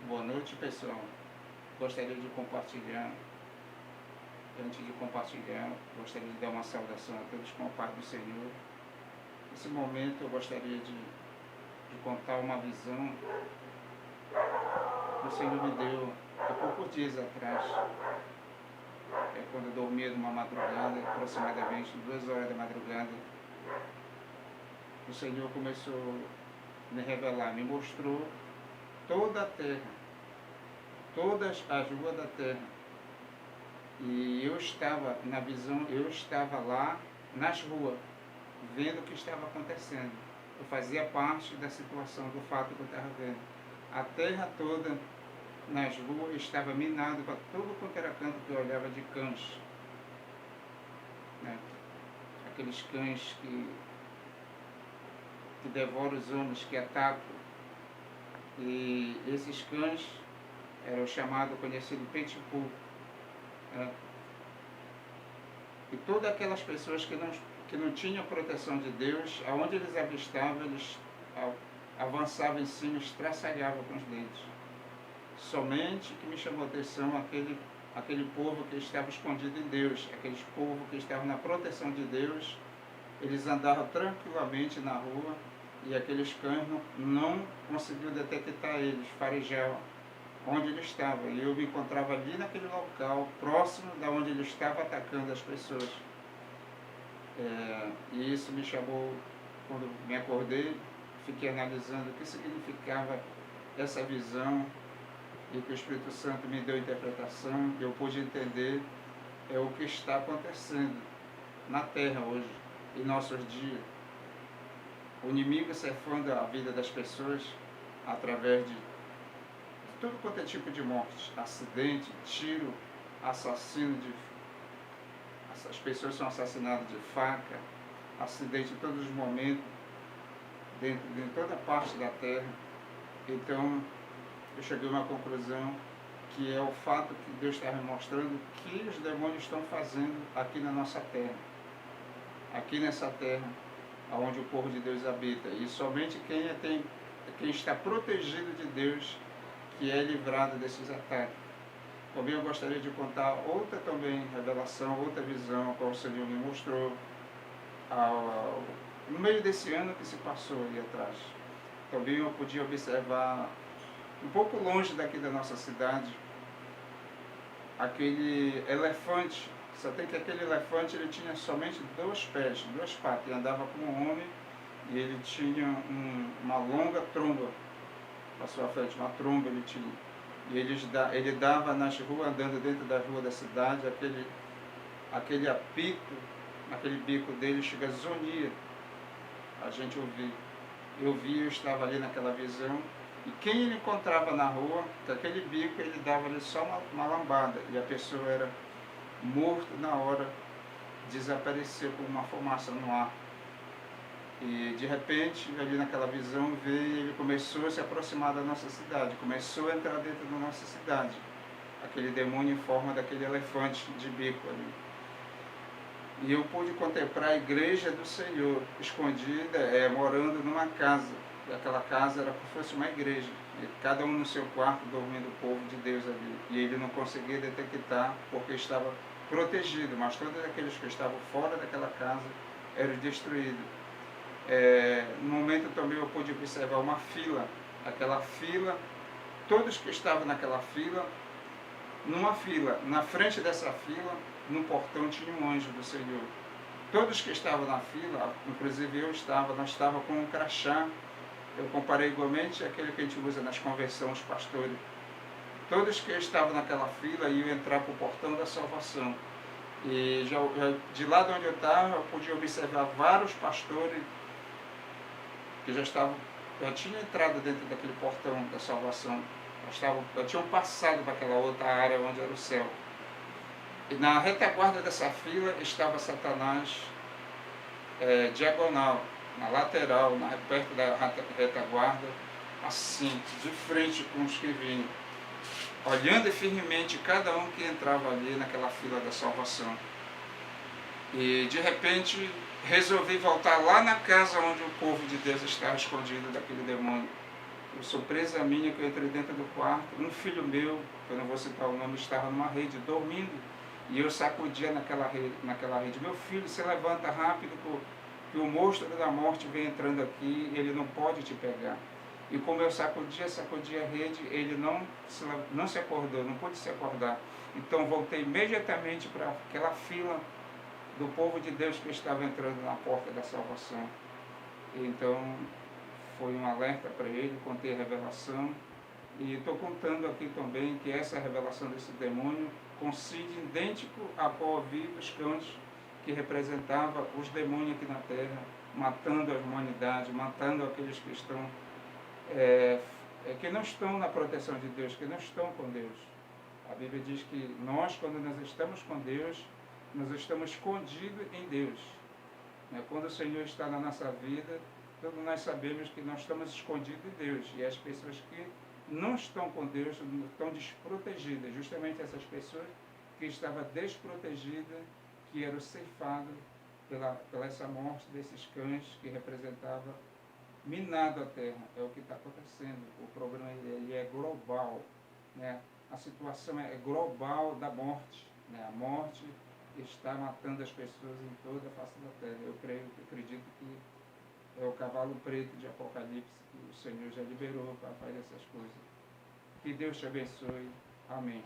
Boa noite, pessoal. Gostaria de compartilhar, antes de compartilhar, gostaria de dar uma saudação a todos com a paz do Senhor. Nesse momento eu gostaria de contar uma visão que o Senhor me deu há poucos dias atrás. Quando eu dormia numa madrugada, aproximadamente 2 horas da madrugada, o Senhor começou a me revelar, me mostrou toda a terra, todas as ruas da terra. E eu estava na visão, eu estava lá nas ruas, vendo o que estava acontecendo. Eu fazia parte da situação, do fato que eu estava vendo. A terra toda nas ruas estava minada para todo quanto era canto que eu olhava, de cães, né? Aqueles cães que devoram os homens, que atacam. E esses cães eram chamados, conhecido pitbull, né? E todas aquelas pessoas que não tinham proteção de Deus, aonde eles avistavam, eles avançavam em cima, estraçalhavam com os dentes. Somente que me chamou a atenção aquele povo que estava escondido em Deus, aqueles povos que estavam na proteção de Deus. Eles andavam tranquilamente na rua e aqueles cães não conseguiam detectar eles, farejavam onde ele estava. E eu me encontrava ali naquele local, próximo da onde ele estava atacando as pessoas. E isso me chamou, quando me acordei, fiquei analisando o que significava essa visão, e que o Espírito Santo me deu interpretação, e eu pude entender o que está acontecendo na terra hoje, em nossos dias. O inimigo cefando a vida das pessoas através de tudo quanto é tipo de morte, acidente, tiro, assassino, as pessoas são assassinadas de faca, acidente em todos os momentos, dentro de toda parte da terra. Então, eu cheguei a uma conclusão, que é o fato que Deus está me mostrando que os demônios estão fazendo aqui na nossa terra, aqui nessa terra, onde o povo de Deus habita. E somente quem está protegido de Deus, que é livrado desses ataques. Também eu gostaria de contar outra também revelação, outra visão, que o Senhor me mostrou no meio desse ano que se passou ali atrás. Também eu podia observar, um pouco longe daqui da nossa cidade, aquele elefante. Só tem que aquele elefante, ele tinha somente 2 pés, 2 patas, e andava como um homem, e ele tinha uma longa tromba à sua frente, uma tromba ele tinha. E ele dava nas ruas, andando dentro da rua da cidade, aquele apito, aquele bico dele chega a zonia. A gente ouvia. Eu estava ali naquela visão, e quem ele encontrava na rua, com aquele bico, ele dava ali só uma lambada, e a pessoa era morto na hora, desapareceu com uma fumaça no ar. E de repente, ali naquela visão, ele começou a se aproximar da nossa cidade, começou a entrar dentro da nossa cidade, aquele demônio em forma daquele elefante de bico ali. E eu pude contemplar a igreja do Senhor, escondida, morando numa casa. E aquela casa era como se fosse uma igreja, e cada um no seu quarto, dormindo, o povo de Deus ali. E ele não conseguia detectar, porque estava protegido, mas todos aqueles que estavam fora daquela casa eram destruídos. No momento também eu pude observar uma fila, aquela fila, todos que estavam naquela fila, numa fila, na frente dessa fila, no portão tinha um anjo do Senhor. Todos que estavam na fila, inclusive nós estávamos com um crachá, eu comparei igualmente àquele que a gente usa nas conversões, pastores. Todos que estavam naquela fila iam entrar para o portão da salvação. E já de lá de onde eu estava, eu podia observar vários pastores que já tinham entrado dentro daquele portão da salvação, já tinham passado para aquela outra área onde era o céu. E na retaguarda dessa fila estava Satanás, diagonal, na lateral, perto da retaguarda, assim, de frente com os que vinham, olhando firmemente cada um que entrava ali naquela fila da salvação. E de repente resolvi voltar lá na casa onde o povo de Deus estava escondido daquele demônio. surpresa minha que eu entrei dentro do quarto, um filho meu, que eu não vou citar o nome, estava numa rede dormindo, e eu sacudia naquela rede, meu filho, se levanta rápido, que o monstro da morte vem entrando aqui, ele não pode te pegar. E como eu sacudia a rede, ele não se acordou, não pôde se acordar. Então voltei imediatamente para aquela fila do povo de Deus que estava entrando na porta da salvação. Então foi um alerta para ele, contei a revelação. E estou contando aqui também que essa revelação desse demônio coincide idêntico a qual ouvi dos cães, que representava os demônios aqui na terra, matando a humanidade, matando aqueles que estão que não estão na proteção de Deus, que não estão com Deus. A Bíblia diz que nós, quando nós estamos com Deus, nós estamos escondidos em Deus. Quando o Senhor está na nossa vida, todos nós sabemos que nós estamos escondidos em Deus. E as pessoas que não estão com Deus estão desprotegidas. Justamente essas pessoas que estavam desprotegidas, que eram ceifadas pela essa morte desses cães que representava minado a terra. É o que está acontecendo. O problema ele é global, né? A situação é global da morte, né? A morte está matando as pessoas em toda a face da terra. Eu acredito que é o cavalo preto de Apocalipse que o Senhor já liberou para fazer essas coisas. Que Deus te abençoe. Amém.